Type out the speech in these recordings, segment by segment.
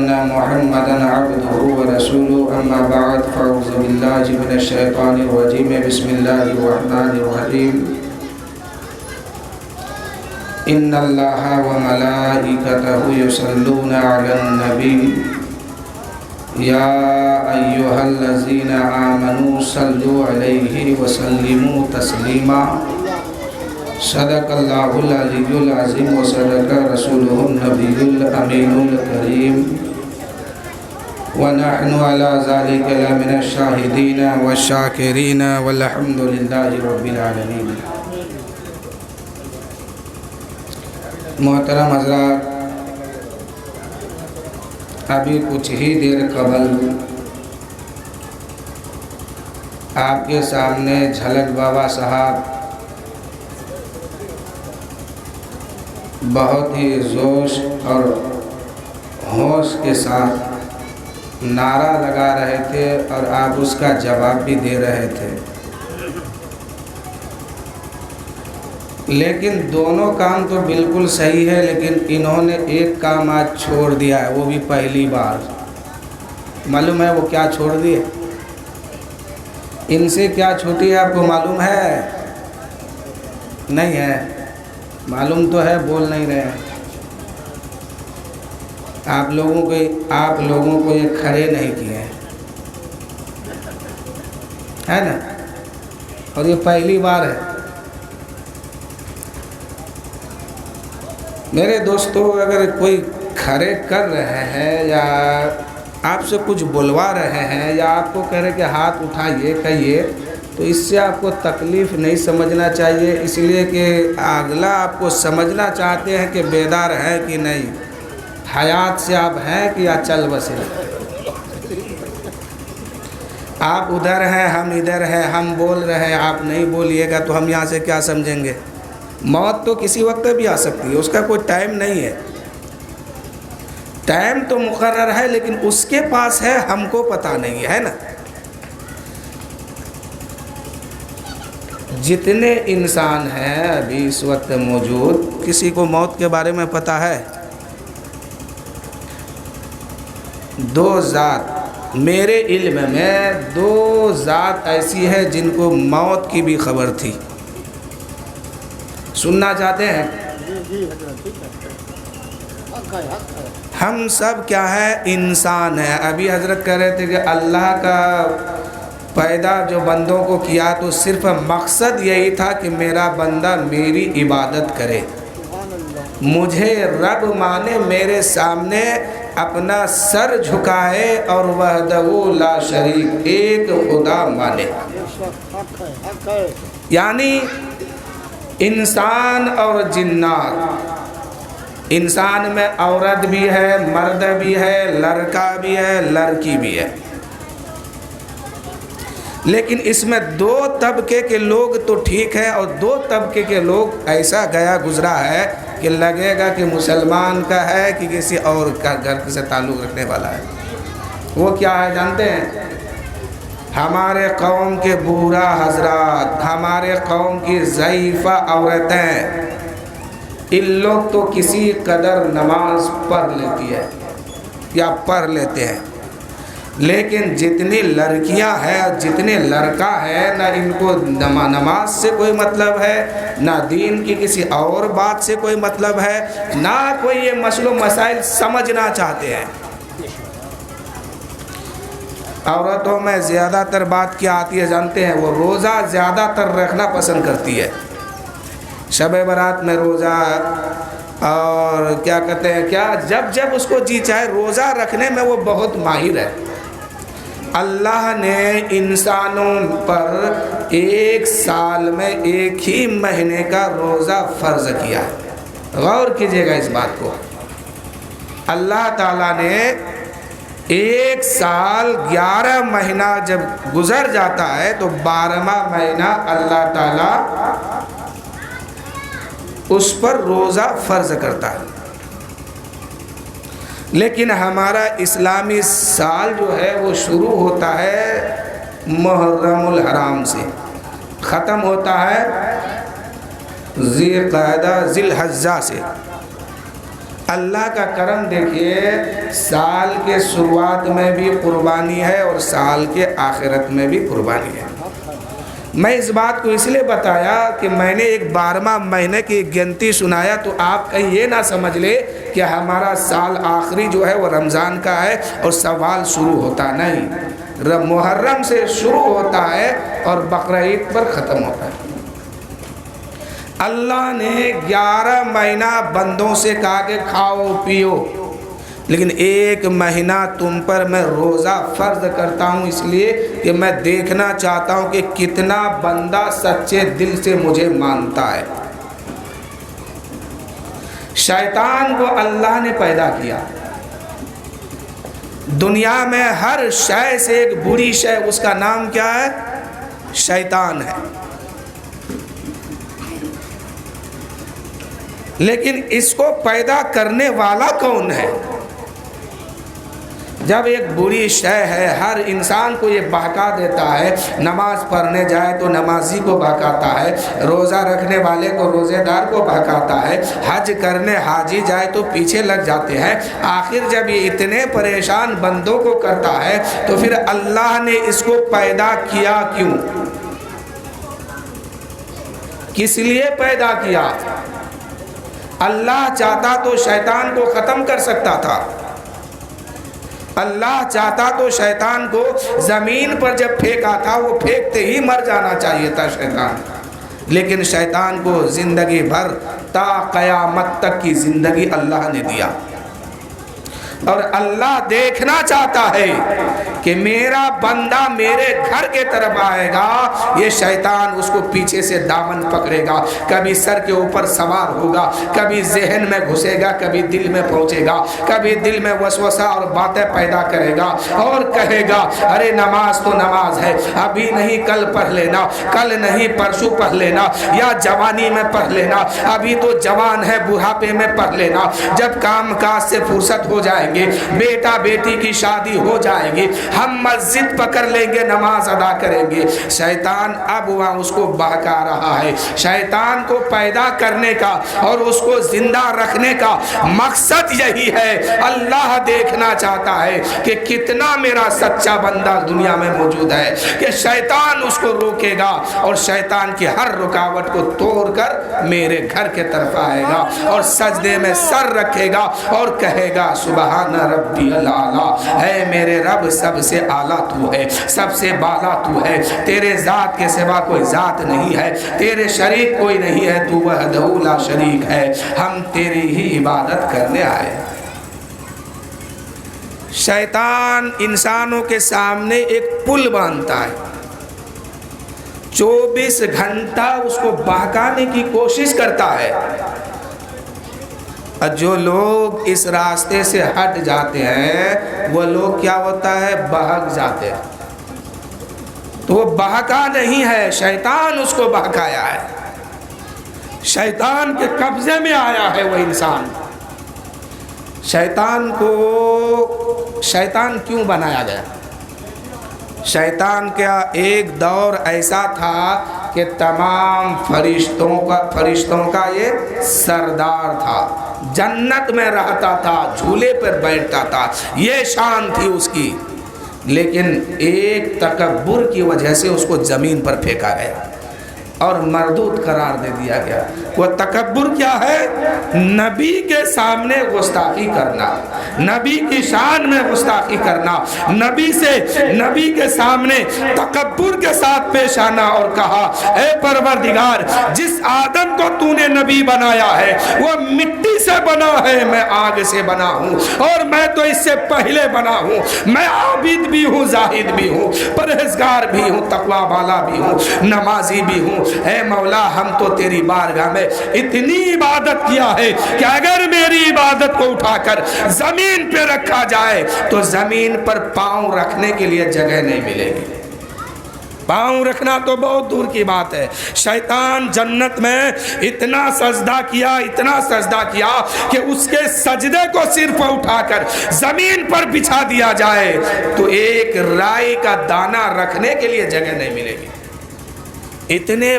أن محمدا عبده ورسوله أما بعد فأعوذ بالله من الشيطان الرجيم بسم الله الرحمن الرحيم إن الله وملائكته يصلون على النبي يا أيها الذين آمنوا صلوا عليه وسلموا تسليما صدق الله العلي العظيم وصدق رسوله النبي الأمين الكريم ونحن على ذلك لمن الشاهدين والشاكرين والحمد لله رب العالمين. محترم حضرات، ابھی کچھ ہی دیر قبل آپ کے سامنے جھلک بابا صاحب بہت ہی جوش اور ہوش کے ساتھ نعرہ لگا رہے تھے اور آپ اس کا جواب بھی دے رہے تھے، لیکن دونوں کام تو بالکل صحیح ہے، لیکن انہوں نے ایک کام آج چھوڑ دیا ہے، وہ بھی پہلی بار۔ معلوم ہے وہ کیا چھوڑ دیے؟ ان سے کیا چھوٹی ہے آپ کو معلوم ہے؟ نہیں ہے؟ معلوم تو ہے، بول نہیں رہے ہیں۔ آپ لوگوں کو یہ کھڑے نہیں کیے ہے نا، اور یہ پہلی بار ہے۔ میرے دوستو، اگر کوئی کھڑے کر رہے ہیں یا آپ سے کچھ بلوا رہے ہیں یا آپ کو کہہ رہے کہ ہاتھ اٹھائیے کہیے، تو اس سے آپ کو تکلیف نہیں سمجھنا چاہیے، اس لیے کہ اگلا آپ کو سمجھنا چاہتے ہیں کہ بیدار ہیں کہ نہیں، حیات سے آپ ہیں کہ یا چل بسے۔ آپ ادھر ہیں، ہم ادھر ہیں، ہم بول رہے ہیں، آپ نہیں بولیے گا تو ہم یہاں سے کیا سمجھیں گے؟ موت تو کسی وقت بھی آ سکتی ہے، اس کا کوئی ٹائم نہیں ہے، ٹائم تو مقرر ہے لیکن اس کے پاس ہے، ہم کو پتہ نہیں ہے نا۔ جتنے انسان ہیں ابھی اس وقت موجود، کسی کو موت کے بارے میں پتہ ہے؟ دو ذات میرے علم میں، دو ذات ایسی ہے جن کو موت کی بھی خبر تھی۔ سننا چاہتے ہیں؟ ہم سب کیا ہے؟ انسان ہے۔ ابھی حضرت کہہ رہے تھے کہ اللہ کا پیدا جو بندوں کو کیا تو صرف مقصد یہی تھا کہ میرا بندہ میری عبادت کرے، مجھے رب مانے، میرے سامنے اپنا سر جھکائے اور وحدہ لا شریک ایک خدا مانے۔ یعنی انسان اور جنات، انسان میں عورت بھی ہے، مرد بھی ہے، لڑکا بھی ہے، لڑکی بھی ہے، لیکن اس میں دو طبقے کے لوگ تو ٹھیک ہے اور دو طبقے کے لوگ ایسا گیا گزرا ہے کہ لگے گا کہ مسلمان کا ہے کہ کسی اور کا گھر سے تعلق رکھنے والا ہے۔ وہ کیا ہے جانتے ہیں؟ ہمارے قوم کے بوڑھا حضرات، ہمارے قوم کی ضعیفہ عورتیں، ان لوگ تو کسی قدر نماز پڑھ لیتی ہے یا پڑھ لیتے ہیں، لیکن جتنی لڑکیاں ہیں اور جتنے لڑکا ہے، نہ ان کو نماز سے کوئی مطلب ہے، نہ دین کی کسی اور بات سے کوئی مطلب ہے، نہ کوئی یہ مسائل و مسائل سمجھنا چاہتے ہیں۔ عورتوں میں زیادہ تر بات کیا آتی ہے جانتے ہیں؟ وہ روزہ زیادہ تر رکھنا پسند کرتی ہے، شب برات میں روزہ، اور کیا کہتے ہیں، کیا جب اس کو جی چاہے روزہ رکھنے میں وہ بہت ماہر ہے۔ اللہ نے انسانوں پر ایک سال میں ایک ہی مہینے کا روزہ فرض کیا ہے، غور کیجئے گا اس بات کو۔ اللہ تعالیٰ نے ایک سال 11 مہینہ جب گزر جاتا ہے تو 12واں مہینہ اللہ تعالیٰ اس پر روزہ فرض کرتا ہے، لیکن ہمارا اسلامی سال جو ہے وہ شروع ہوتا ہے محرم الحرام سے، ختم ہوتا ہے ذی القعدہ ذی الحجہ سے۔ اللہ کا کرم دیکھیے، سال کے شروعات میں بھی قربانی ہے اور سال کے آخرت میں بھی قربانی ہے۔ میں اس بات کو اس لیے بتایا کہ میں نے ایک 12واں مہینے کی گنتی سنایا تو آپ کہیں یہ نہ سمجھ لے کہ ہمارا سال آخری جو ہے وہ رمضان کا ہے اور سوال شروع ہوتا نہیں، محرم سے شروع ہوتا ہے اور بقرعید پر ختم ہوتا ہے۔ اللہ نے 11 مہینہ بندوں سے کہا کہ کھاؤ پیو، لیکن ایک مہینہ تم پر میں روزہ فرض کرتا ہوں، اس لیے کہ میں دیکھنا چاہتا ہوں کہ کتنا بندہ سچے دل سے مجھے مانتا ہے۔ شیطان کو اللہ نے پیدا کیا، دنیا میں ہر شے سے ایک بری شے، اس کا نام کیا ہے؟ شیطان ہے۔ لیکن اس کو پیدا کرنے والا کون ہے؟ جب ایک بری شے ہے، ہر انسان کو یہ بہکا دیتا ہے، نماز پڑھنے جائے تو نمازی کو بہکاتا ہے، روزہ رکھنے والے کو روزے دار کو بہکاتا ہے، حج کرنے حاجی جائے تو پیچھے لگ جاتے ہیں۔ آخر جب یہ اتنے پریشان بندوں کو کرتا ہے تو پھر اللہ نے اس کو پیدا کیا کیوں؟ کس لیے پیدا کیا؟ اللہ چاہتا تو شیطان کو ختم کر سکتا تھا، اللہ چاہتا تو شیطان کو زمین پر جب پھینکا تھا وہ پھینکتے ہی مر جانا چاہیے تھا شیطان، لیکن شیطان کو زندگی بھر تا قیامت تک کی زندگی اللہ نے دیا، اور اللہ دیکھنا چاہتا ہے کہ میرا بندہ میرے گھر کے طرف آئے گا، یہ شیطان اس کو پیچھے سے دامن پکڑے گا، کبھی سر کے اوپر سوار ہوگا، کبھی ذہن میں گھسے گا، کبھی دل میں پہنچے گا، کبھی دل میں وسوسہ اور باتیں پیدا کرے گا اور کہے گا ارے نماز تو نماز ہے، ابھی نہیں کل پڑھ لینا، کل نہیں پرسوں پڑھ لینا، یا جوانی میں پڑھ لینا، ابھی تو جوان ہے بڑھاپے میں پڑھ لینا، جب کام کاج سے فرصت ہو جائے گے، بیٹا بیٹی کی شادی ہو جائے گی، ہم مسجد پکڑ لیں گے، نماز ادا کریں گے۔ شیطان اب وہاں اس کو بہکا رہا ہے۔ شیطان کو پیدا کرنے کا اور اس کو زندہ رکھنے کا مقصد یہی ہے۔ اللہ دیکھنا چاہتا ہے کہ کتنا میرا سچا بندہ دنیا میں موجود ہے، کہ شیطان اس کو روکے گا اور شیطان کی ہر رکاوٹ کو توڑ کر میرے گھر کے طرف آئے گا اور سجدے میں سر رکھے گا اور کہے گا سبحان ربی الاعلیٰ، اے میرے رب سب سے اعلیٰ تو ہے، سب سے بالا تو ہے، تیرے ذات کے سوا کوئی ذات نہیں ہے، تیرے شریک کوئی نہیں ہے، تو وحدہ لا شریک ہے، ہم تیری ہی عبادت کرنے آئے۔ شیطان انسانوں کے سامنے ایک پل باندھتا ہے، 24 گھنٹہ اس کو بہکانے کی کوشش کرتا ہے، اور جو لوگ اس راستے سے ہٹ جاتے ہیں وہ لوگ کیا ہوتا ہے؟ بہک جاتے ہیں۔ تو وہ بہکا نہیں ہے، شیطان اس کو بہکایا ہے، شیطان کے قبضے میں آیا ہے وہ انسان۔ شیطان کو شیطان کیوں بنایا گیا؟ شیطان کا ایک دور ایسا تھا کہ تمام فرشتوں کا یہ سردار تھا، جنت میں رہتا تھا، جھولے پر بیٹھتا تھا، یہ شان تھی اس کی، لیکن ایک تکبر کی وجہ سے اس کو زمین پر پھینکا گیا اور مردود قرار دے دیا گیا۔ وہ تکبر کیا ہے؟ نبی کے سامنے گستاخی کرنا، نبی کی شان میں گستاخی کرنا، نبی کے سامنے تکبر کے ساتھ پیش آنا اور کہا اے پروردگار، جس آدم کو تو نے نبی بنایا ہے وہ مٹی سے بنا ہے، میں آگ سے بنا ہوں، اور میں تو اس سے پہلے بنا ہوں، میں عابد بھی ہوں، زاہد بھی ہوں، پرہیزگار بھی ہوں، تقوی والا بھی ہوں، نمازی بھی ہوں۔ اے مولا، ہم تو تیری بارگاہ میں اتنی عبادت کیا ہے کہ اگر میری عبادت کو اٹھا کر زمین پہ رکھا جائے تو زمین پر پاؤں رکھنے کے لیے جگہ نہیں ملے گی، پاؤں رکھنا تو بہت دور کی بات ہے۔ شیطان جنت میں اتنا سجدہ کیا کہ اس کے سجدے کو صرف اٹھا کر زمین پر بچھا دیا جائے تو ایک رائی کا دانہ رکھنے کے لیے جگہ نہیں ملے گی۔ اتنے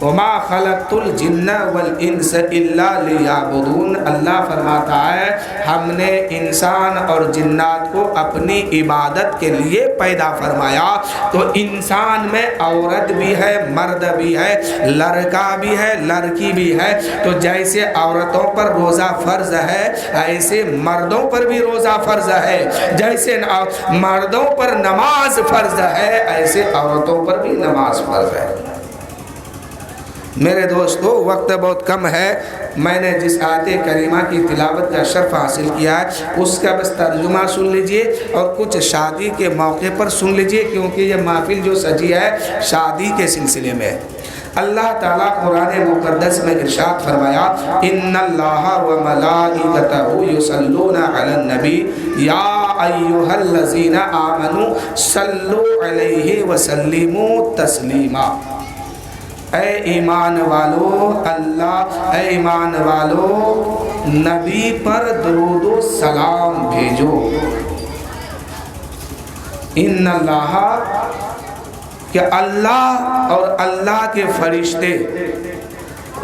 وما خلقت الجن والانس الا لیعبدون، اللہ فرماتا ہے ہم نے انسان اور جنات کو اپنی عبادت کے لیے پیدا فرمایا۔ تو انسان میں عورت بھی ہے، مرد بھی ہے، لڑکا بھی ہے، لڑکی بھی ہے۔ تو جیسے عورتوں پر روزہ فرض ہے ایسے مردوں پر بھی روزہ فرض ہے، جیسے مردوں پر نماز فرض ہے ایسے عورتوں پر بھی نماز فرض ہے۔ میرے دوستو وقت بہت کم ہے، میں نے جس آیت کریمہ کی تلاوت کا شرف حاصل کیا ہے اس کا بس ترجمہ سن لیجئے اور کچھ شادی کے موقع پر سن لیجئے، کیونکہ یہ محفل جو سجی ہے شادی کے سلسلے میں۔ اللہ تعالیٰ قرآن مقدس میں ارشاد فرمایا ان اللہ و ملائکتہ یصلون علی النبی یا ایھا الذین آمنوا صلوا علیہ وسلموا تسلیما۔ اے ایمان والو اے ایمان والو نبی پر درود و سلام بھیجو۔ ان اللہ کہ اللہ اور اللہ کے فرشتے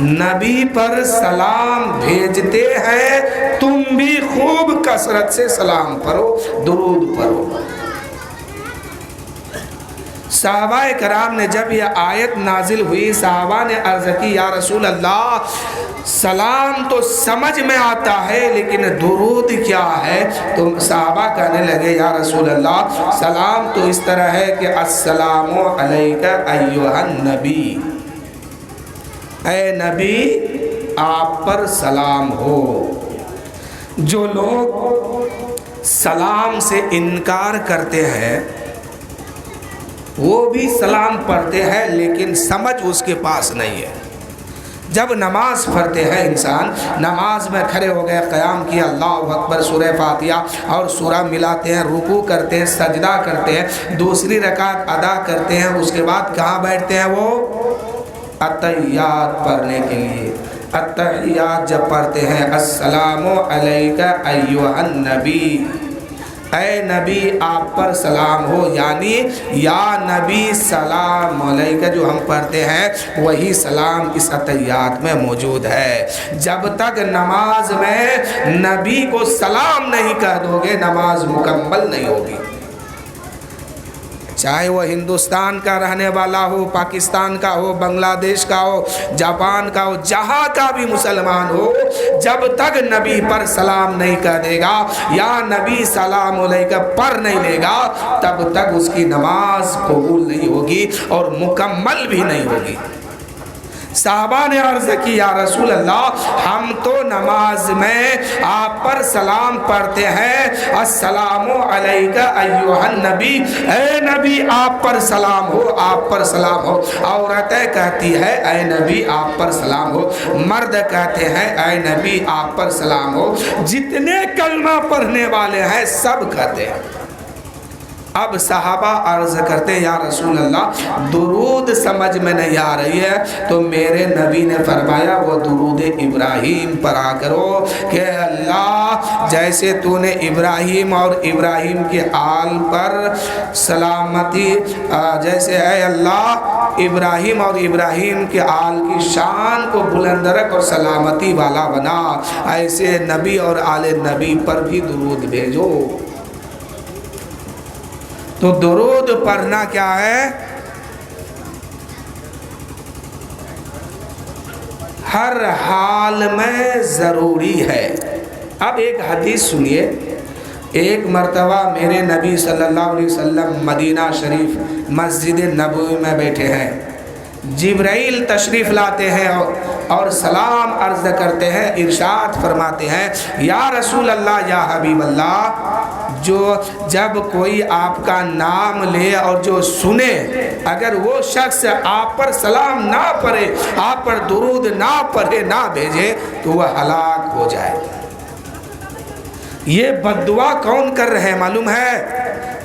نبی پر سلام بھیجتے ہیں، تم بھی خوب کثرت سے سلام پڑھو، درود پڑھو۔ صحابہ کرام نے جب یہ آیت نازل ہوئی صحابہ نے عرض کی یا رسول اللہ سلام تو سمجھ میں آتا ہے لیکن درود کیا ہے؟ تو صحابہ کہنے لگے یا رسول اللہ سلام تو اس طرح ہے کہ السلام علیک ایھا النبی، اے نبی آپ پر سلام ہو۔ جو لوگ سلام سے انکار کرتے ہیں وہ بھی سلام پڑھتے ہیں لیکن سمجھ اس کے پاس نہیں ہے۔ جب نماز پڑھتے ہیں انسان، نماز میں کھڑے ہو گئے، قیام کیا، اللہ اکبر، سورہ فاتحہ اور سورہ ملاتے ہیں، رکوع کرتے ہیں، سجدہ کرتے ہیں، دوسری رکعت ادا کرتے ہیں، اس کے بعد کہاں بیٹھتے ہیں؟ وہ اتحیات پڑھنے کے لیے۔ اتحیات جب پڑھتے ہیں السلام علیک ایھا النبی، اے نبی آپ پر سلام ہو، یعنی یا نبی سلام علیکہ جو ہم پڑھتے ہیں وہی سلام اس اتحیات میں موجود ہے۔ جب تک نماز میں نبی کو سلام نہیں کہہ دو گے نماز مکمل نہیں ہوگی۔ چاہے وہ ہندوستان کا رہنے والا ہو، پاکستان کا ہو، بنگلہ دیش کا ہو، جاپان کا ہو، جہاں کا بھی مسلمان ہو، جب تک نبی پر سلام نہیں کہہ دے گا یا نبی سلام علیکہ پڑھ نہیں لے گا تب تک اس کی نماز قبول نہیں ہوگی اور مکمل بھی نہیں ہوگی۔ صحابہ نے عرض کی یا رسول اللہ ہم تو نماز میں آپ پر سلام پڑھتے ہیں السلام علیک ایھا النبی، اے نبی آپ پر سلام ہو، آپ پر سلام ہو۔ عورتیں کہتی ہے اے نبی آپ پر سلام ہو، مرد کہتے ہیں اے نبی آپ پر سلام ہو، جتنے کلمہ پڑھنے والے ہیں سب کہتے ہیں۔ اب صحابہ عرض کرتے یا رسول اللہ درود سمجھ میں نہیں آ رہی ہے، تو میرے نبی نے فرمایا وہ درود ابراہیم پڑھا کرو کہ اللہ جیسے تو نے ابراہیم اور ابراہیم کے آل پر سلامتی، جیسے اے اللہ ابراہیم اور ابراہیم کے آل کی شان کو بلند رکھ اور سلامتی والا بنا، ایسے نبی اور آل نبی پر بھی درود بھیجو۔ تو درود پڑھنا کیا ہے؟ ہر حال میں ضروری ہے۔ اب ایک حدیث سنیے، ایک مرتبہ میرے نبی صلی اللہ علیہ وسلم مدینہ شریف مسجد نبوی میں بیٹھے ہیں، جبرائیل تشریف لاتے ہیں اور سلام عرض کرتے ہیں، ارشاد فرماتے ہیں یا رسول اللہ یا حبیب اللہ، جو جب کوئی آپ کا نام لے اور جو سنے اگر وہ شخص آپ پر سلام نہ پڑھے، آپ پر درود نہ پڑھے، نہ بھیجے تو وہ ہلاک ہو جائے۔ یہ بد دعا کون کر رہے ہیں معلوم ہے؟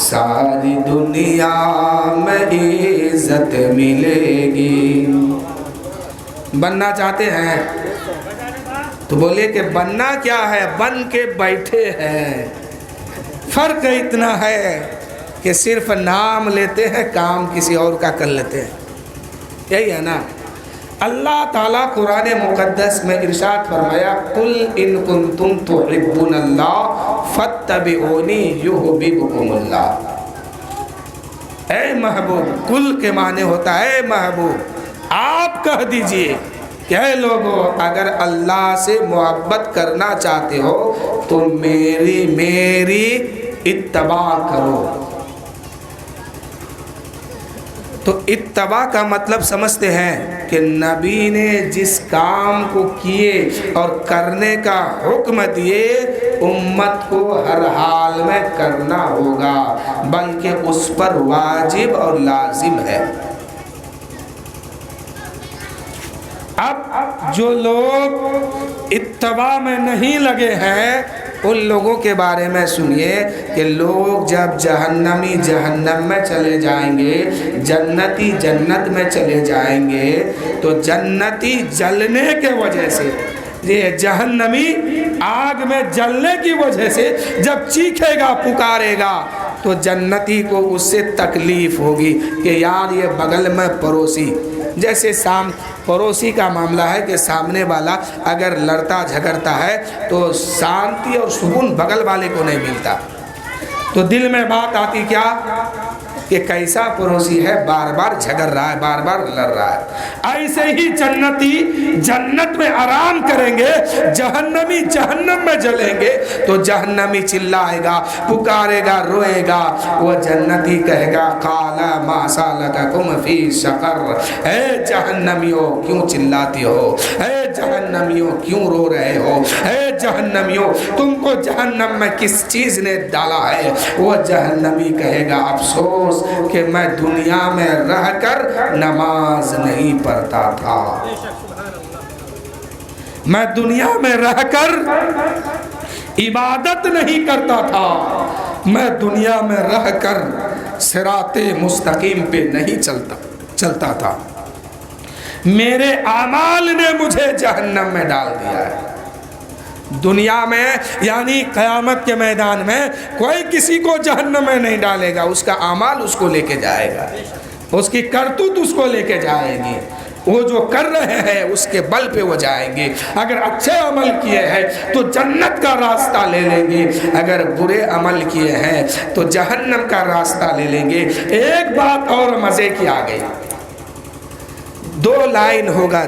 ساری دنیا میں عزت ملے گی۔ بننا چاہتے ہیں تو بولے کہ بننا کیا ہے، بن کے بیٹھے ہیں۔ فرق اتنا ہے کہ صرف نام لیتے ہیں، کام کسی اور کا کر لیتے ہیں، یہی ہے نا۔ اللہ تعالیٰ قرآن مقدس میں ارشاد فرمایا قل ان کنتم تحبون اللہ فاتبعونی یحببکم اللہ۔ اے محبوب، کل کے معنی ہوتا ہے اے محبوب، آپ کہہ دیجئے کہ اے لوگوں اگر اللہ سے محبت کرنا چاہتے ہو تو میری اتباع کرو۔ تو اتباع کا مطلب سمجھتے ہیں کہ نبی نے جس کام کو کیے اور کرنے کا حکم دیے امت کو ہر حال میں کرنا ہوگا، بلکہ اس پر واجب اور لازم ہے۔ اب جو لوگ اتباع میں نہیں لگے ہیں ان لوگوں کے بارے میں سنیے کہ لوگ جب جہنمی جہنم میں چلے جائیں گے، جنتی جنت میں چلے جائیں گے، تو جنتی جلنے کے وجہ سے، یہ جہنمی آگ میں جلنے کی وجہ سے جب چیخے گا پکارے گا تو جنتی کو اس سے تکلیف ہوگی کہ یار یہ بغل میں پڑوسی، جیسے پڑوسی کا معاملہ ہے کہ سامنے والا اگر لڑتا جھگڑتا ہے تو شانتی اور سکون بغل والے کو نہیں ملتا، تو دل میں بات آتی کیا کہ کیسا پڑوسی ہے، بار بار جھگڑ رہا ہے، بار بار لڑ رہا ہے۔ ایسے ہی جنتی جنت میں آرام کریں گے، جہنمی جہنم میں جلیں گے تو جہنمی چلائے گا، پکارے گا، روئے گا، وہ جنتی کہے گا قال ما سلککم فی سقر، اے جہنمیوں کیوں چلاتی ہو، اے جہنمیوں کیوں رو رہے ہو، اے جہنمیوں تم کو جہنم میں کس چیز نے ڈالا ہے۔ وہ جہنمی کہے گا افسوس کہ میں دنیا میں رہ کر نماز نہیں پڑھتا تھا، میں دنیا میں رہ کر عبادت نہیں کرتا تھا، میں دنیا میں رہ کر صراط مستقیم پہ نہیں چلتا تھا، میرے اعمال نے مجھے جہنم میں ڈال دیا ہے۔ دنیا میں یعنی قیامت کے میدان میں کوئی کسی کو جہنم میں نہیں ڈالے گا، اس کا اعمال اس کو لے کے جائے گا، اس کی کرتوت اس کو لے کے جائے گی، وہ جو کر رہے ہیں اس کے بل پہ وہ جائیں گے۔ اگر اچھے عمل کیے ہیں تو جنت کا راستہ لے لیں گے، اگر برے عمل کیے ہیں تو جہنم کا راستہ لے لیں گے۔ ایک بات اور مزے کی آ گئی، 2 لائن ہوگا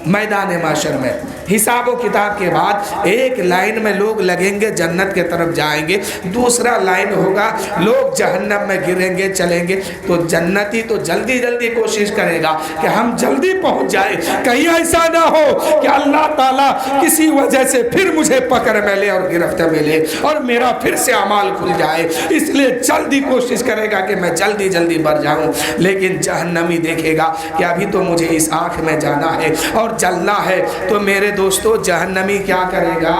میدان معاشر میں، حساب و کتاب کے بعد ایک لائن میں لوگ لگیں گے جنت کے طرف جائیں گے، دوسرا لائن ہوگا لوگ جہنم میں گریں گے چلیں گے، تو جنتی تو جلدی جلدی کوشش کرے گا کہ ہم جلدی پہنچ جائیں، کہیں ایسا نہ ہو کہ اللہ تعالیٰ کسی وجہ سے پھر مجھے پکڑ میں لے اور گرفت میں لے اور میرا پھر سے اعمال کھل جائے، اس لیے جلدی کوشش کرے گا کہ میں جلدی جلدی بڑھ جاؤں۔ لیکن جہنمی دیکھے گا کہ ابھی تو مجھے اس آنکھ میں جانا ہے اور جلنا ہے، تو میرے دوستو جہنمی کیا کرے گا،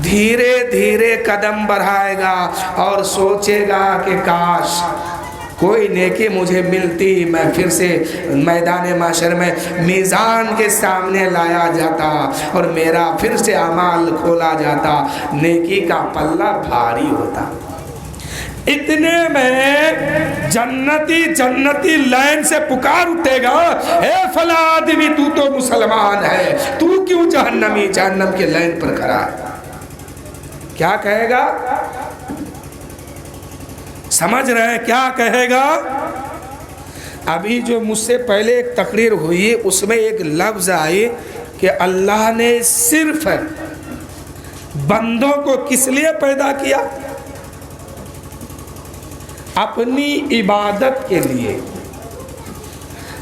دھیرے دھیرے قدم بڑھائے گا اور سوچے گا کہ کاش کوئی نیکی مجھے ملتی، میں پھر سے میدان معاشر میں میزان کے سامنے لایا جاتا اور میرا پھر سے اعمال کھولا جاتا، نیکی کا پلہ بھاری ہوتا۔ اتنے میں جنتی لائن سے پکار اٹھے گا، اے فلاں آدمی تو مسلمان ہے، تو کیوں جہنم کے لائن پر کھڑا ہے؟ کیا کہے گا؟ سمجھ رہے ہیں کیا کہے گا؟ ابھی جو مجھ سے پہلے ایک تقریر ہوئی اس میں ایک لفظ آئی کہ اللہ نے صرف بندوں کو کس لیے پیدا کیا؟ اپنی عبادت کے لیے۔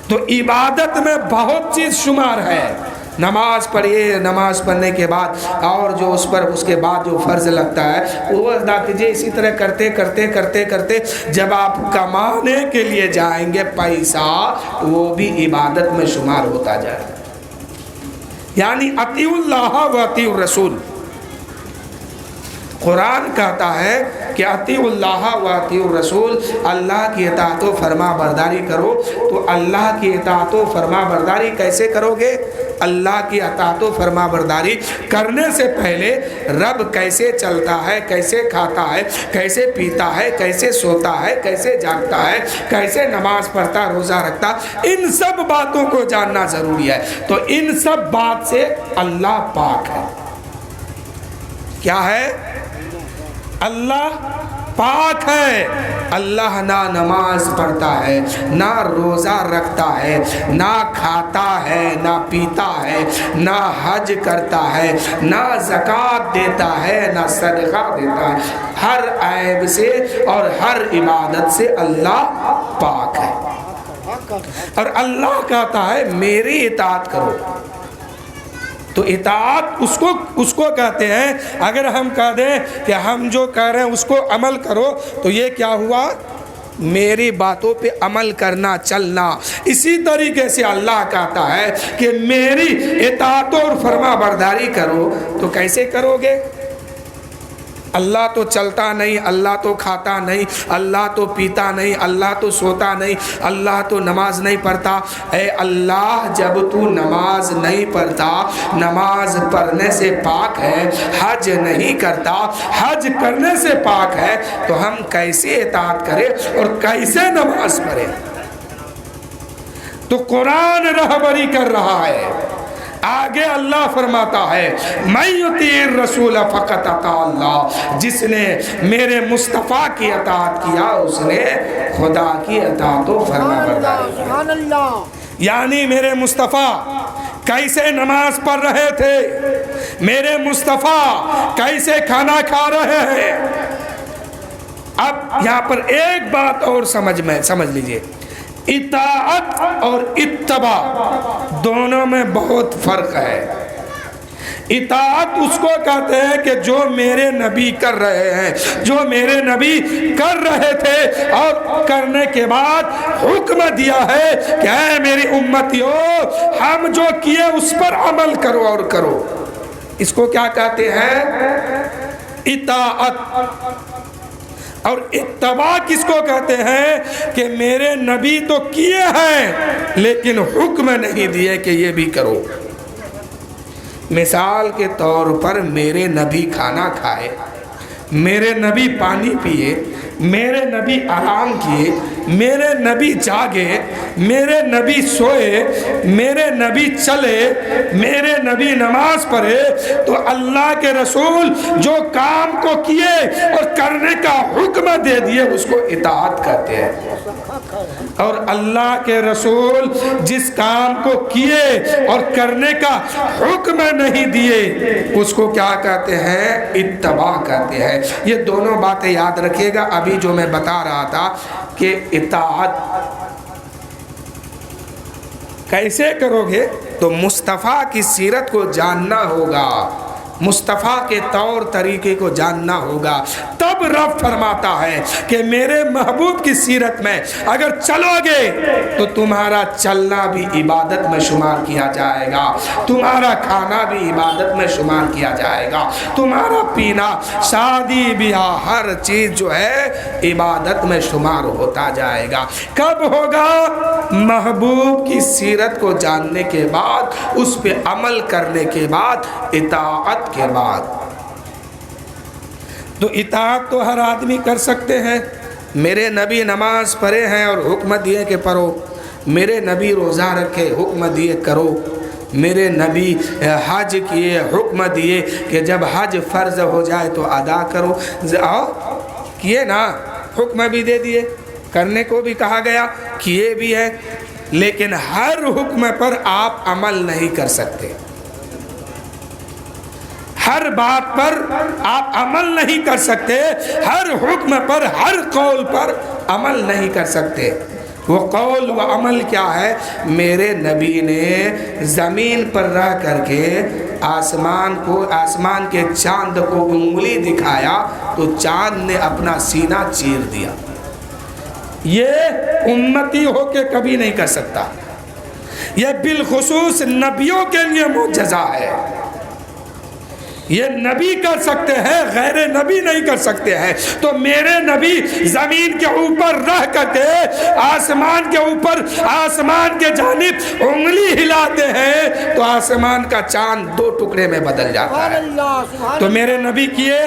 تو عبادت میں بہت چیز شمار ہے، نماز پڑھیے، نماز پڑھنے کے بعد اور جو اس کے بعد جو فرض لگتا ہے وہ ادا کیجیے، اسی طرح کرتے کرتے کرتے کرتے جب آپ کمانے کے لیے جائیں گے پیسہ وہ بھی عبادت میں شمار ہوتا جائے گا۔ یعنی اطیعوا اللہ و اطیعوا الرسول، قرآن کہتا ہے کہ اطیعوا اللہ و اطیعوا الرسول، اللہ کی اطاعت و فرما برداری کرو۔ تو اللہ کی اطاعت و فرما برداری کیسے کرو گے؟ اللہ کی اطاعت و فرما برداری کرنے سے پہلے رب کیسے چلتا ہے، کیسے کھاتا ہے، کیسے پیتا ہے، کیسے سوتا ہے، کیسے جاگتا ہے، کیسے نماز پڑھتا، روزہ رکھتا، ان سب باتوں کو جاننا ضروری ہے۔ تو ان سب بات سے اللہ پاک ہے۔ کیا ہے؟ اللہ پاک ہے۔ اللہ نہ نماز پڑھتا ہے، نہ روزہ رکھتا ہے، نہ کھاتا ہے، نہ پیتا ہے، نہ حج کرتا ہے، نہ زکوٰۃ دیتا ہے، نہ صدقہ دیتا ہے۔ ہر عیب سے اور ہر عبادت سے اللہ پاک ہے۔ اور اللہ کہتا ہے میری اطاعت کرو۔ تو اطاعت اس کو کہتے ہیں۔ اگر ہم کہہ دیں کہ ہم جو کہہ رہے ہیں اس کو عمل کرو، تو یہ کیا ہوا؟ میری باتوں پہ عمل کرنا، چلنا۔ اسی طریقے سے اللہ کہتا ہے کہ میری اطاعت اور فرما برداری کرو۔ تو کیسے کرو گے؟ اللہ تو چلتا نہیں، اللہ تو کھاتا نہیں، اللہ تو پیتا نہیں، اللہ تو سوتا نہیں، اللہ تو نماز نہیں پڑھتا۔ اے اللہ، جب تو نماز نہیں پڑھتا، نماز پڑھنے سے پاک ہے، حج نہیں کرتا، حج کرنے سے پاک ہے، تو ہم کیسے اطاعت کریں اور کیسے نماز پڑھیں؟ تو قرآن رہبری کر رہا ہے۔ آگے اللہ فرماتا ہے من یطیع الرسول فقط اطاع اللہ، جس نے میرے مصطفیٰ کی اطاعت کیا اس نے خدا کی اطاعت و فرما برداری کی۔ سبحان اللہ۔ یعنی میرے مصطفیٰ کیسے نماز پڑھ رہے تھے، میرے مصطفیٰ کیسے کھانا کھا رہے ہیں۔ اب یہاں پر ایک بات اور سمجھ لیجئے، اطاعت اور اتباع دونوں میں بہت فرق ہے۔ اطاعت اس کو کہتے ہیں کہ جو میرے نبی کر رہے ہیں، جو میرے نبی کر رہے تھے اور کرنے کے بعد حکم دیا ہے کہ اے میری امتیو، ہم جو کیے اس پر عمل کرو اور کرو۔ اس کو کیا کہتے ہیں؟ اطاعت۔ اور اتباع کس کو کہتے ہیں؟ کہ میرے نبی تو کیے ہیں لیکن حکم نہیں دیے کہ یہ بھی کرو۔ مثال کے طور پر میرے نبی کھانا کھائے، میرے نبی پانی پیے، میرے نبی آرام کیے، میرے نبی جاگے، میرے نبی سوئے، میرے نبی چلے، میرے نبی نماز پڑھے، تو اللہ کے رسول جو کام کو کیے اور کرنے کا حکم دے دیے اس کو اطاعت کہتے ہیں۔ اور اللہ کے رسول جس کام کو کیے اور کرنے کا حکم نہیں دیے اس کو کیا کہتے ہیں؟ اتباع کہتے ہیں۔ یہ دونوں باتیں یاد رکھیے گا۔ ابھی جو میں بتا رہا تھا کہ اطاعت کیسے کرو گے، تو مصطفیٰ کی سیرت کو جاننا ہوگا، مصطفیٰ کے طور طریقے کو جاننا ہوگا، تب رب فرماتا ہے کہ میرے محبوب کی سیرت میں اگر چلو گے تو تمہارا چلنا بھی عبادت میں شمار کیا جائے گا، تمہارا کھانا بھی عبادت میں شمار کیا جائے گا، تمہارا پینا، شادی بیاہ، ہر چیز جو ہے عبادت میں شمار ہوتا جائے گا۔ کب ہوگا؟ محبوب کی سیرت کو جاننے کے بعد، اس پہ عمل کرنے کے بعد، اطاعت کے بعد۔ تو اطاعت تو ہر آدمی کر سکتے ہیں۔ میرے نبی نماز پڑھے ہیں اور حکم دیے کہ پڑھو، میرے نبی روزہ رکھے، حکم دیے کرو، میرے نبی حج کیے، حکم دیے کہ جب حج فرض ہو جائے تو ادا کرو، کیے نا، حکم بھی دے دیے، کرنے کو بھی کہا گیا، کیے بھی ہے، لیکن ہر حکم پر آپ عمل نہیں کر سکتے، ہر بات پر آپ عمل نہیں کر سکتے، ہر حکم پر، ہر قول پر عمل نہیں کر سکتے۔ وہ قول و عمل کیا ہے؟ میرے نبی نے زمین پر رہ کر کے آسمان کے چاند کو انگلی دکھایا تو چاند نے اپنا سینہ چیر دیا۔ یہ امتی ہو کے کبھی نہیں کر سکتا، یہ بالخصوص نبیوں کے لیے معجزہ ہے۔ یہ نبی کر سکتے ہیں، غیر نبی نہیں کر سکتے ہیں۔ تو میرے نبی زمین کے اوپر رہ کر کے آسمان کے اوپر، آسمان کے جانب انگلی ہلاتے ہیں تو آسمان کا چاند 2 ٹکڑے میں بدل جاتا ہے۔ تو میرے نبی کیے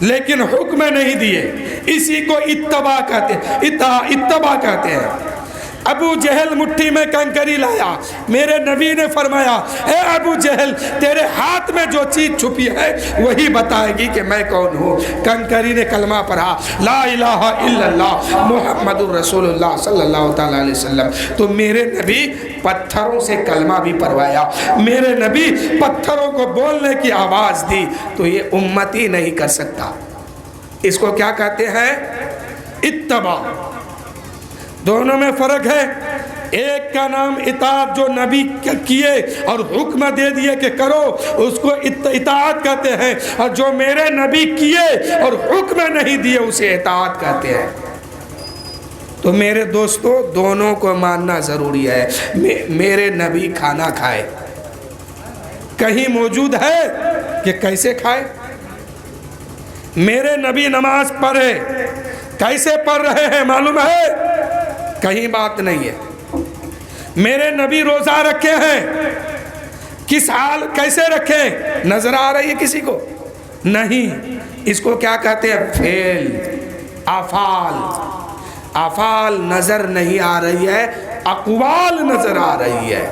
لیکن حکم نہیں دیے، اسی کو اتباع کہتے ہیں، اتباع کہتے ہیں۔ ابو جہل مٹھی میں کنکری لایا، میرے نبی نے فرمایا اے ابو جہل تیرے ہاتھ میں جو چیز چھپی ہے وہی بتائے گی کہ میں کون ہوں۔ کنکری نے کلمہ پڑھا، لا الہ الا اللہ محمد الرسول اللہ صلی اللہ تعالیٰ علیہ وسلم۔ تو میرے نبی پتھروں سے کلمہ بھی پڑھوایا، میرے نبی پتھروں کو بولنے کی آواز دی۔ تو یہ امتی نہیں کر سکتا۔ اس کو کیا کہتے ہیں؟ اتباع۔ دونوں میں فرق ہے۔ ایک کا نام اطاعت، جو نبی کیے اور حکم دے دیے کہ کرو، اس کو اطاعت کہتے ہیں، اور جو میرے نبی کیے اور حکم نہیں دیے اسے اطاعت کہتے ہیں۔ تو میرے دوستو دونوں کو ماننا ضروری ہے۔ میرے نبی کھانا کھائے، کہیں موجود ہے کہ کیسے کھائے؟ میرے نبی نماز پڑھے، کیسے پڑھ رہے ہیں معلوم ہے؟ کہیں بات نہیں ہے۔ میرے نبی روزہ رکھے ہیں، کس حال کیسے رکھیں؟ نظر آ رہی ہے کسی کو؟ نہیں۔ اس کو کیا کہتے ہیں؟ فعل، افعال۔ افعال نظر نہیں آ رہی ہے، اقوال نظر آ رہی ہے۔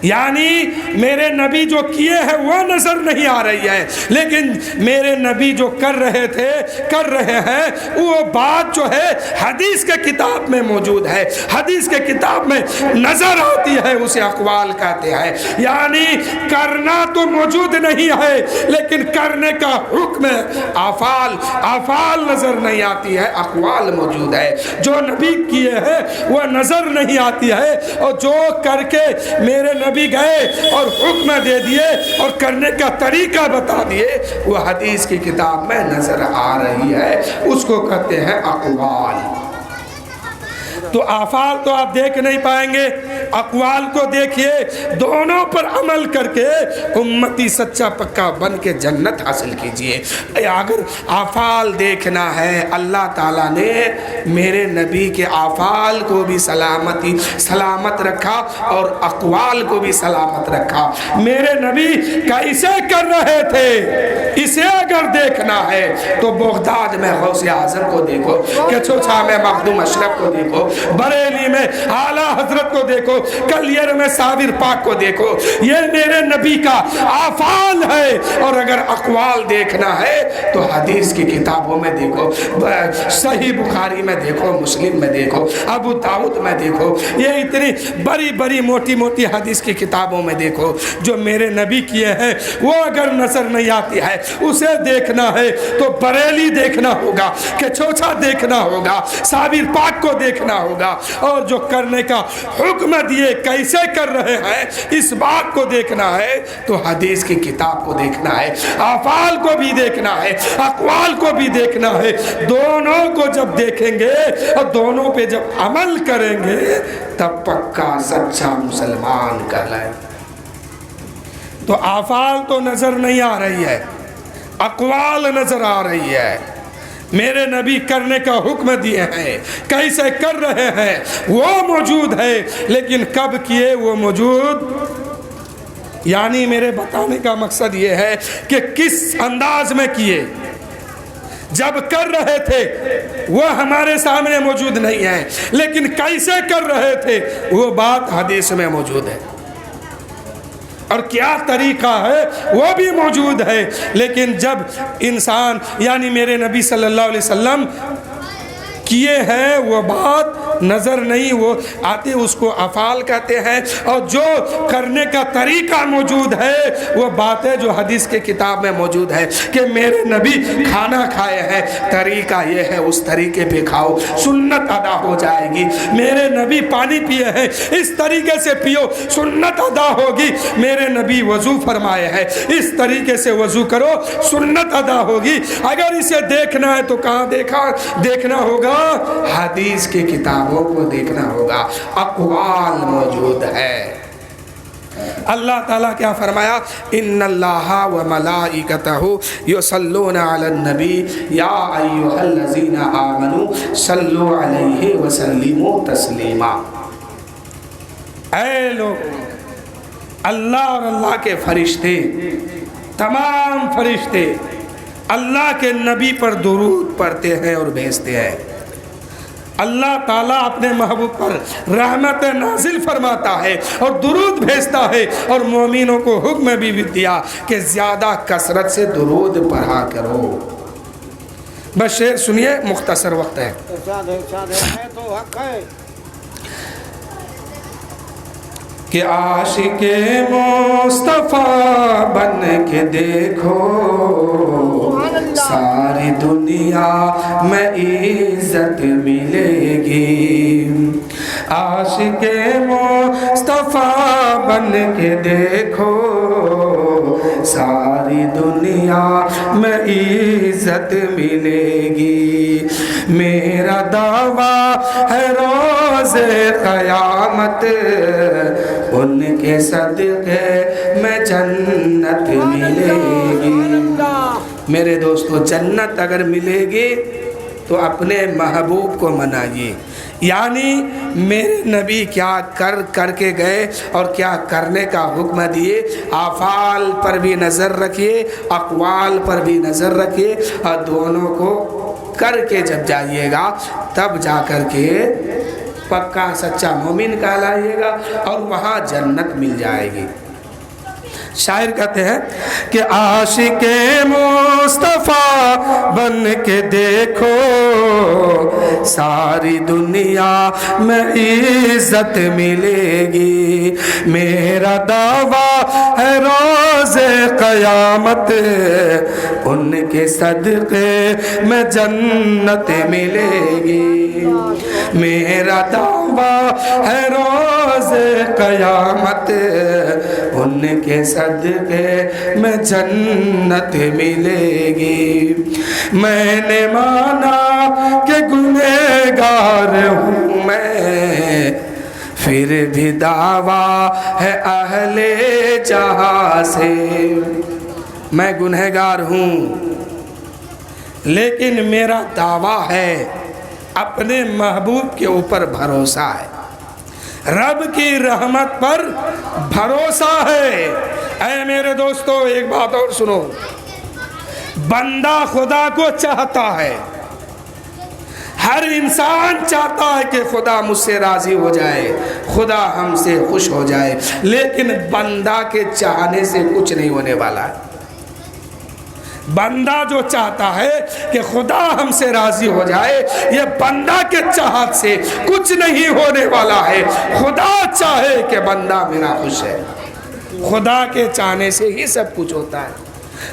یعنی میرے نبی جو کیے ہیں وہ نظر نہیں آ رہی ہے، لیکن میرے نبی جو کر رہے تھے، کر رہے ہیں، وہ بات جو ہے حدیث کے کتاب میں موجود ہے، حدیث کے کتاب میں نظر آتی ہے، اسے اقوال کہتے ہیں۔ یعنی کرنا تو موجود نہیں ہے لیکن کرنے کا حکم افعال، افعال نظر نہیں آتی ہے، اقوال موجود ہے۔ جو نبی کیے ہیں وہ نظر نہیں آتی ہے، اور جو کر کے میرے نبی گئے اور حکم دے دیے اور کرنے کا طریقہ بتا دیے وہ حدیث کی کتاب میں نظر آ رہی ہے، اس کو کہتے ہیں اقوال۔ تو افعال تو آپ دیکھ نہیں پائیں گے، اقوال کو دیکھیے، دونوں پر عمل کر کے امتی سچا پکا بن کے جنت حاصل کیجئے۔ اگر افعال دیکھنا ہے، اللہ تعالیٰ نے میرے نبی کے افعال کو بھی سلامت رکھا اور اقوال کو بھی سلامت رکھا۔ میرے نبی کیسے کر رہے تھے اسے اگر دیکھنا ہے تو بغداد میں غوث اعظم کو دیکھو، کچوچا میں مخدوم اشرف کو دیکھو، بریلی میں اعلیٰ حضرت کو دیکھو، کلیر میں صابر پاک کو دیکھو۔ یہ میرے نبی کا افعال ہے۔ اور اگر اقوال دیکھنا ہے تو حدیث کی کتابوں میں دیکھو، صحیح بخاری میں دیکھو، مسلم میں دیکھو، ابو داؤد میں دیکھو، یہ اتنی بڑی بڑی موٹی موٹی حدیث کی کتابوں میں دیکھو جو میرے نبی کیے ہیں۔ وہ اگر نظر نہیں آتی ہے اسے دیکھنا ہے تو بریلی دیکھنا ہوگا، کچوچا دیکھنا ہوگا، صابر پاک کو دیکھنا ہوگا، اور جو کرنے کا حکم دیے کیسے کر رہے ہیں اس بات کو دیکھنا ہے تو حدیث کی کتاب کو دیکھنا ہے، افعال کو بھی دیکھنا ہے، اقوال کو بھی دیکھنا ہے۔ دونوں کو جب دیکھیں گے اور دونوں پہ جب عمل کریں گے تب پکا سچا مسلمان کہلائیں۔ تو افعال تو نظر نہیں آ رہی ہے، اقوال نظر آ رہی ہے۔ میرے نبی کرنے کا حکم دیے ہیں، کیسے کر رہے ہیں وہ موجود ہے، لیکن کب کیے وہ موجود۔ یعنی میرے بتانے کا مقصد یہ ہے کہ کس انداز میں کیے، جب کر رہے تھے وہ ہمارے سامنے موجود نہیں ہے، لیکن کیسے کر رہے تھے وہ بات حدیث میں موجود ہے، اور کیا طریقہ ہے وہ بھی موجود ہے۔ لیکن جب انسان یعنی میرے نبی صلی اللہ علیہ وسلم کیے ہیں وہ بات نظر نہیں وہ آتی، اس کو افعال کہتے ہیں، اور جو کرنے کا طریقہ موجود ہے وہ باتیں جو حدیث کے کتاب میں موجود ہے کہ میرے نبی کھانا کھائے ہیں، طریقہ یہ ہے اس طریقے پہ کھاؤ، سنت ادا ہو جائے گی۔ میرے نبی پانی پیے ہیں، اس طریقے سے پیو، سنت ادا ہوگی۔ میرے نبی وضو فرمائے ہیں، اس طریقے سے وضو کرو، سنت ادا ہوگی۔ اگر اسے دیکھنا ہے تو کہاں دیکھنا ہوگا؟ حدیث کی کتابوں کو دیکھنا ہوگا، اقوال موجود ہے۔ اللہ تعالیٰ کیا فرمایا؟ ان اللہ و ملائکتہ یصلون علی النبی یا ایھا الذین آمنوا صلوا علیہ وسلموا تسلیما۔ اے لوگ، اللہ اور اللہ کے فرشتے، تمام فرشتے اللہ کے نبی پر درود پڑھتے ہیں اور بھیجتے ہیں۔ اللہ تعالیٰ اپنے محبوب پر رحمت نازل فرماتا ہے اور درود بھیجتا ہے، اور مومنوں کو حکم بھی دیا کہ زیادہ کثرت سے درود پڑھا کرو۔ بس شعر سنیے، مختصر وقت ہے۔ کہ عاشق مصطفیٰ بن کے دیکھو، ساری دنیا میں عزت ملے گی۔ عاشق مصطفیٰ بن کے دیکھو، ساری دنیا میں عزت ملے گی۔ میرا دعویٰ ہے روز قیامت، ان کے صدقے میں جنت ملے گی۔ میرے دوستو، جنت اگر ملے گی تو اپنے محبوب کو منائیے۔ یعنی میرے نبی کیا کر کے گئے اور کیا کرنے کا حکم دیے، افعال پر بھی نظر رکھیے، اقوال پر بھی نظر رکھیے، اور دونوں کو کر کے جب جائیے گا تب جا کر کے پکا سچا مومن کہلائیے گا اور وہاں جنت مل جائے گی۔ شاعر کہتے ہیں کہ عاشق مصطفیٰ بن کے دیکھو، ساری دنیا میں عزت ملے گی۔ میرا دعویٰ ہے روز قیامت، ان کے صدقے میں جنت ملے گی۔ میرا دعویٰ ہے روز قیامت، ان کے صدقے میں جنت ملے گی۔ میں نے مانا کہ گنہگار ہوں میں، پھر بھی دعویٰ ہے اہل جہاں سے۔ میں گنہگار ہوں لیکن میرا دعویٰ ہے، اپنے محبوب کے اوپر بھروسہ ہے، رب کی رحمت پر بھروسہ ہے۔ اے میرے دوستو، ایک بات اور سنو، بندہ خدا کو چاہتا ہے، ہر انسان چاہتا ہے کہ خدا مجھ سے راضی ہو جائے، خدا ہم سے خوش ہو جائے، لیکن بندہ کے چاہنے سے کچھ نہیں ہونے والا ہے۔ بندہ جو چاہتا ہے کہ خدا ہم سے راضی ہو جائے، یہ بندہ کے چاہت سے کچھ نہیں ہونے والا ہے۔ خدا چاہے کہ بندہ میرا خوش ہے، خدا کے چاہنے سے ہی سب کچھ ہوتا ہے۔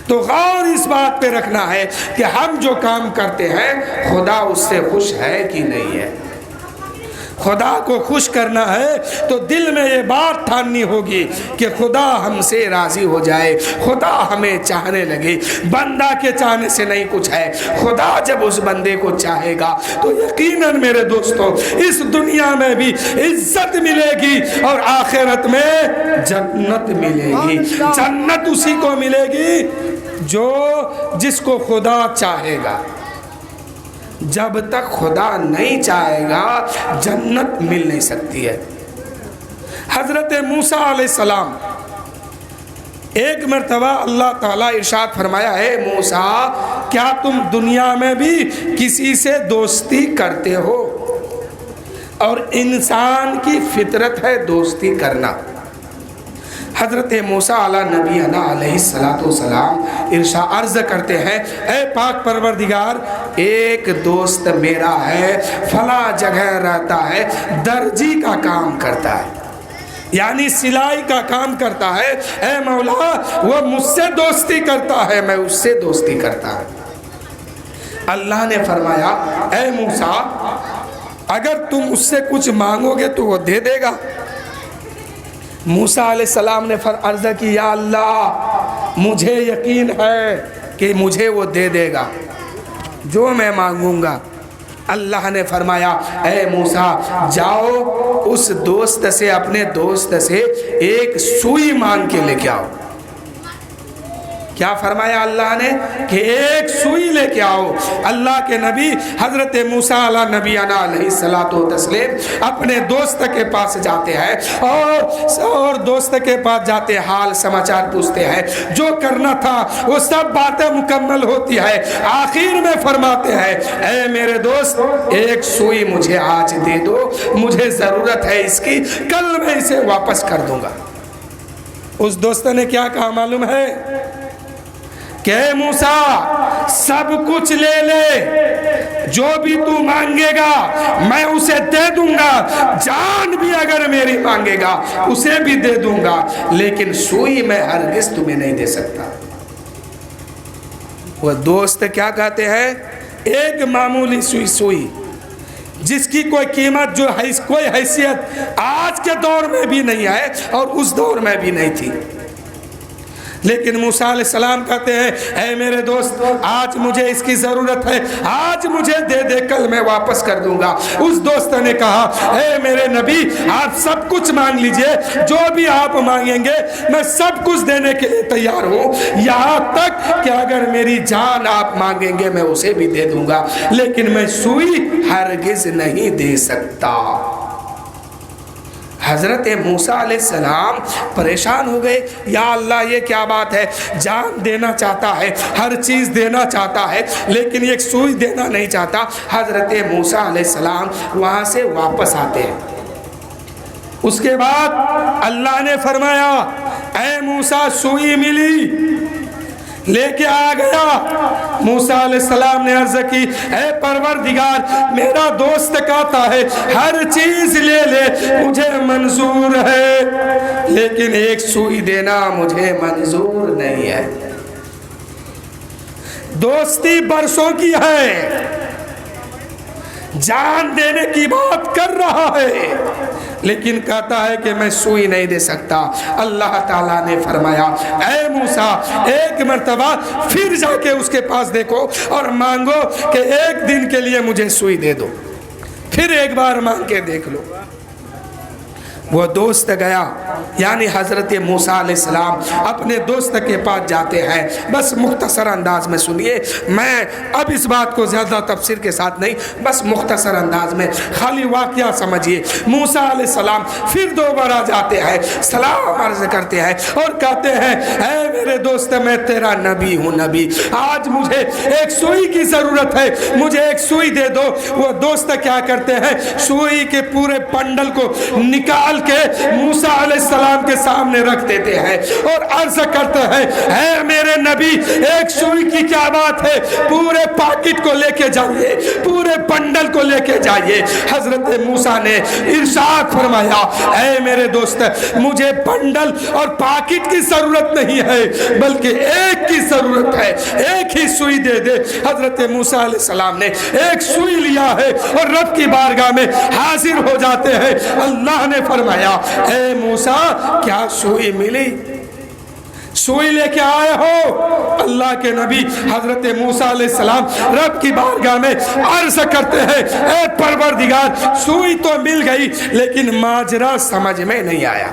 تو غور اس بات پہ رکھنا ہے کہ ہم جو کام کرتے ہیں خدا اس سے خوش ہے کہ نہیں ہے۔ خدا کو خوش کرنا ہے تو دل میں یہ بات ٹھاننی ہوگی کہ خدا ہم سے راضی ہو جائے، خدا ہمیں چاہنے لگے۔ بندہ کے چاہنے سے نہیں کچھ ہے، خدا جب اس بندے کو چاہے گا تو یقیناً میرے دوستو اس دنیا میں بھی عزت ملے گی اور آخرت میں جنت ملے گی۔ جنت اسی کو ملے گی جو جس کو خدا چاہے گا۔ جب تک خدا نہیں چاہے گا جنت مل نہیں سکتی ہے۔ حضرت موسیٰ علیہ السلام ایک مرتبہ اللہ تعالیٰ ارشاد فرمایا، اے موسیٰ کیا تم دنیا میں بھی کسی سے دوستی کرتے ہو؟ اور انسان کی فطرت ہے دوستی کرنا۔ حضرت موسیٰ علیہ نبینا علیہ السلام ارشاد عرض کرتے ہیں، اے پاک پروردگار، ایک دوست میرا ہے، فلاں جگہ رہتا ہے، درجی کا کام کرتا ہے، یعنی سلائی کا کام کرتا ہے۔ اے مولا، وہ مجھ سے دوستی کرتا ہے، میں اس سے دوستی کرتا ہوں۔ اللہ نے فرمایا، اے موسیٰ اگر تم اس سے کچھ مانگو گے تو وہ دے دے گا۔ موسیٰ علیہ السلام نے عرض کی، یا اللہ مجھے یقین ہے کہ مجھے وہ دے دے گا جو میں مانگوں گا۔ اللہ نے فرمایا، اے موسیٰ جاؤ اس دوست سے, اپنے دوست سے ایک سوئی مانگ کے لے کے آؤ. کیا فرمایا اللہ نے کہ ایک سوئی لے کے آؤ. اللہ کے نبی حضرت موسیٰ علیہ نبینا علیہ الصلوۃ والتسلیم اپنے دوست کے پاس جاتے ہیں اور دوست کے پاس جاتے حال سماچار پوچھتے ہیں. جو کرنا تھا وہ سب باتیں مکمل ہوتی ہے. آخر میں فرماتے ہیں اے میرے دوست ایک سوئی مجھے آج دے دو, مجھے ضرورت ہے اس کی, کل میں اسے واپس کر دوں گا. اس دوست نے کیا کہا معلوم ہے کہ اے موسیٰ سب کچھ لے لے, جو بھی تو مانگے گا میں اسے دے دوں گا, جان بھی اگر میری مانگے گا اسے بھی دے دوں گا, لیکن سوئی میں ہرگز تمہیں نہیں دے سکتا. وہ دوست کیا کہتے ہیں ایک معمولی سوئی جس کی کوئی قیمت جو ہے کوئی حیثیت آج کے دور میں بھی نہیں ہے اور اس دور میں بھی نہیں تھی. لیکن موسیٰ علیہ السلام کہتے ہیں اے میرے دوست آج مجھے اس کی ضرورت ہے, آج مجھے دے دے, کل میں واپس کر دوں گا. اس دوست نے کہا اے میرے نبی آپ سب کچھ مانگ لیجئے, جو بھی آپ مانگیں گے میں سب کچھ دینے کے لیے تیار ہوں, یہاں تک کہ اگر میری جان آپ مانگیں گے میں اسے بھی دے دوں گا, لیکن میں سوئی ہرگز نہیں دے سکتا. حضرت موسیٰ علیہ السلام پریشان ہو گئے, یا اللہ یہ کیا بات ہے, جان دینا چاہتا ہے, ہر چیز دینا چاہتا ہے, لیکن ایک سوئی دینا نہیں چاہتا. حضرت موسیٰ علیہ السلام وہاں سے واپس آتے ہیں. اس کے بعد اللہ نے فرمایا اے موسیٰ سوئی ملی, لے کے آ گیا. موسیٰ علیہ السلام نے عرض کی اے پروردگار میرا دوست کہتا ہے ہر چیز لے لے مجھے منظور ہے, لیکن ایک سوئی دینا مجھے منظور نہیں ہے. دوستی برسوں کی ہے, جان دینے کی بات کر رہا ہے, لیکن کہتا ہے کہ میں سوئی نہیں دے سکتا. اللہ تعالیٰ نے فرمایا اے موسیٰ ایک مرتبہ پھر جا کے اس کے پاس دیکھو اور مانگو کہ ایک دن کے لیے مجھے سوئی دے دو, پھر ایک بار مانگ کے دیکھ لو. وہ دوست گیا, یعنی حضرت موسیٰ علیہ السلام اپنے دوست کے پاس جاتے ہیں. بس مختصر انداز میں سنیے, میں اب اس بات کو زیادہ تفسیر کے ساتھ نہیں, بس مختصر انداز میں خالی واقعہ سمجھیے. موسیٰ علیہ السلام پھر دوبارہ جاتے ہیں, سلام عرض کرتے ہیں اور کہتے ہیں اے میرے دوست میں تیرا نبی ہوں, نبی آج مجھے ایک سوئی کی ضرورت ہے, مجھے ایک سوئی دے دو. وہ دوست کیا کرتے ہیں, سوئی کے پورے پنڈل کو نکال کے موسیٰ علیہ السلام کے سامنے رکھ دیتے ہیں اور عرض کرتے ہیں اے میرے نبی ایک سوئی کی کیا بات ہے, پورے پاکٹ کو لے کے جائیے, پورے بنڈل کو لے کے جائیے. حضرت موسیٰ نے ارشاد فرمایا اے میرے دوست مجھے بنڈل اور پاکٹ کی ضرورت نہیں ہے, بلکہ ایک کی ضرورت ہے, ایک ہی سوئی دے دے. حضرت موسیٰ علیہ السلام نے ایک سوئی لیا ہے اور رب کی بارگاہ میں حاضر ہو جاتے ہیں. اللہ نے فرمایا اے موسیٰ کیا سوئی ملی, سوئی لے کے آئے ہو؟ اللہ کے نبی حضرت موسیٰ علیہ السلام رب کی بارگاہ میں عرض کرتے ہیں اے پروردگار سوئی تو مل گئی, لیکن ماجرا سمجھ میں نہیں آیا,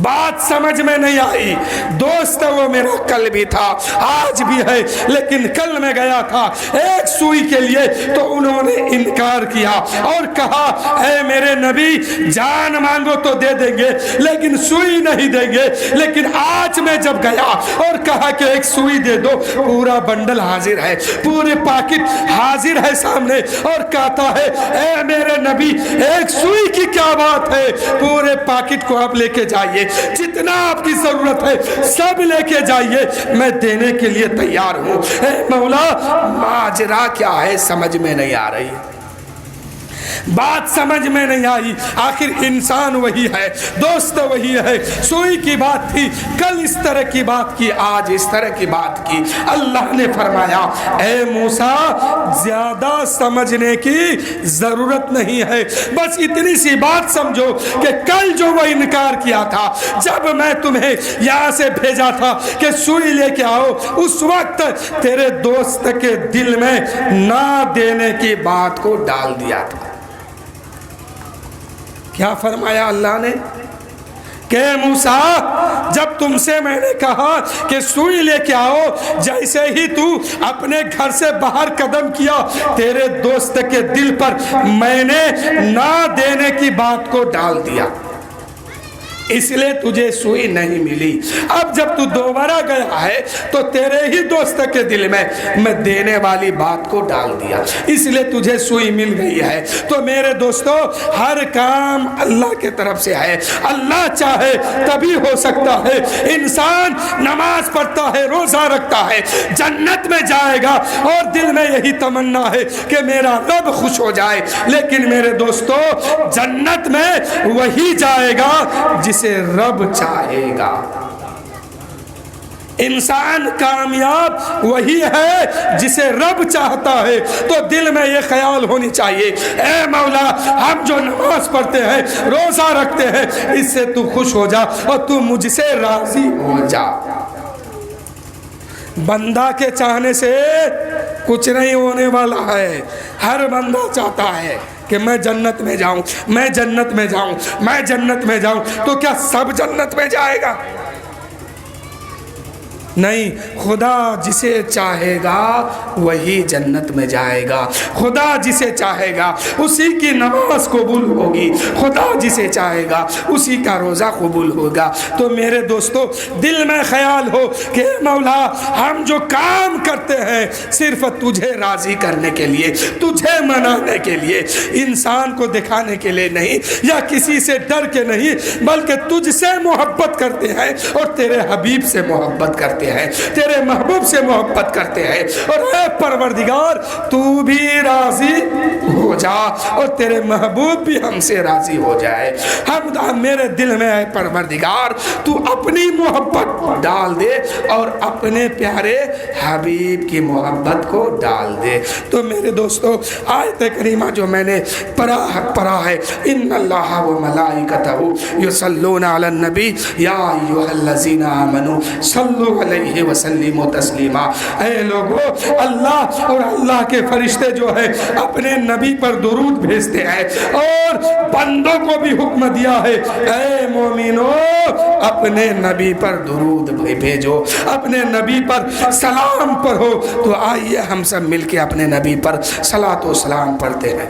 بات سمجھ میں نہیں آئی. دوست وہ میرا کل بھی تھا آج بھی ہے, لیکن کل میں گیا تھا ایک سوئی کے لیے تو انہوں نے انکار کیا اور کہا اے میرے نبی جان مانگو تو دے دیں گے لیکن سوئی نہیں دیں گے. لیکن آج میں جب گیا اور کہا کہ ایک سوئی دے دو, پورا بنڈل حاضر ہے, پورے پاکٹ حاضر ہے سامنے اور کہتا ہے اے میرے نبی ایک سوئی کی کیا بات ہے, پورے پاکٹ کو آپ لے کے جائیے, جتنا آپ کی ضرورت ہے سب لے کے جائیے, میں دینے کے لیے تیار ہوں. اے مولا ماجرا کیا ہے سمجھ میں نہیں آ رہی, بات سمجھ میں نہیں آئی. آخر انسان وہی ہے, دوست وہی ہے. سوئی کی بات تھی, کل اس طرح کی بات کی, آج اس طرح کی بات کی. اللہ نے فرمایا اے موسیٰ زیادہ سمجھنے کی ضرورت نہیں ہے, بس اتنی سی بات سمجھو کہ کل جو وہ انکار کیا تھا جب میں تمہیں یہاں سے بھیجا تھا کہ سوئی لے کے آؤ, اس وقت تیرے دوست کے دل میں نہ دینے کی بات کو ڈال دیا تھا. کیا فرمایا اللہ نے کہ موسیٰ جب تم سے میں نے کہا کہ سوئی لے کے آؤ، جیسے ہی تو اپنے گھر سے باہر قدم کیا تیرے دوست کے دل پر میں نے نہ دینے کی بات کو ڈال دیا، اس لیے تجھے سوئی نہیں ملی۔ اب جب تو دوبارہ گیا ہے تو تیرے ہی دوست کے دل میں دینے والی بات کو ڈال دیا، اس لیے تجھے سوئی مل گئی ہے۔ تو میرے دوستو ہر کام اللہ کے طرف سے ہے، اللہ چاہے تبھی ہو سکتا ہے۔ انسان نماز پڑھتا ہے، روزہ رکھتا ہے، جنت میں جائے گا اور دل میں یہی تمنا ہے کہ میرا رب خوش ہو جائے، لیکن میرے دوستو جنت میں وہی جائے گا جسے رب چاہے گا۔ انسان کامیاب وہی ہے جسے رب چاہتا ہے۔ تو دل میں یہ خیال ہونی چاہیے، اے مولا ہم جو نماز پڑھتے ہیں، روزہ رکھتے ہیں، اس سے تو خوش ہو جا اور تو مجھ سے راضی ہو جا۔ بندہ کے چاہنے سے کچھ نہیں ہونے والا ہے۔ ہر بندہ چاہتا ہے کہ میں جنت میں جاؤں، میں جنت میں جاؤں، میں جنت میں جاؤں۔ تو کیا سب جنت میں جائے گا؟ نہیں، خدا جسے چاہے گا وہی جنت میں جائے گا۔ خدا جسے چاہے گا اسی کی نماز قبول ہوگی، خدا جسے چاہے گا اسی کا روزہ قبول ہوگا۔ تو میرے دوستو دل میں خیال ہو کہ مولا ہم جو کام کرتے ہیں صرف تجھے راضی کرنے کے لیے، تجھے منانے کے لیے، انسان کو دکھانے کے لیے نہیں، یا کسی سے ڈر کے نہیں، بلکہ تجھ سے محبت کرتے ہیں اور تیرے حبیب سے محبت کرتے ہیں، تیرے محبوب سے محبت کرتے ہیں۔ اور اے پروردگار تو بھی راضی ہو جا اور تیرے محبوب بھی ہم سے راضی ہو جائے۔ ہم میرے دل میں اے پروردگار تو اپنی محبت ڈال دے اور اپنے پیارے حبیب کی محبت کو ڈال دے۔ تو میرے دوستو آیت کریمہ جو میں نے پڑھا ہے، ان اللہ و ملائکتہ یصلون علی النبی یا ایھا الذین آمنوا صلوا علیہ وسلم تسلیما۔ اے لوگو اللہ اور اللہ کے فرشتے جو ہے اپنے نبی پر درود بھیجتے ہیں، اور بندوں کو بھی حکم دیا ہے اے مومنو اپنے نبی پر درود بھیجو، اپنے نبی پر سلام پڑھو۔ تو آئیے ہم سب مل کے اپنے نبی پر صلاۃ و سلام پڑھتے ہیں۔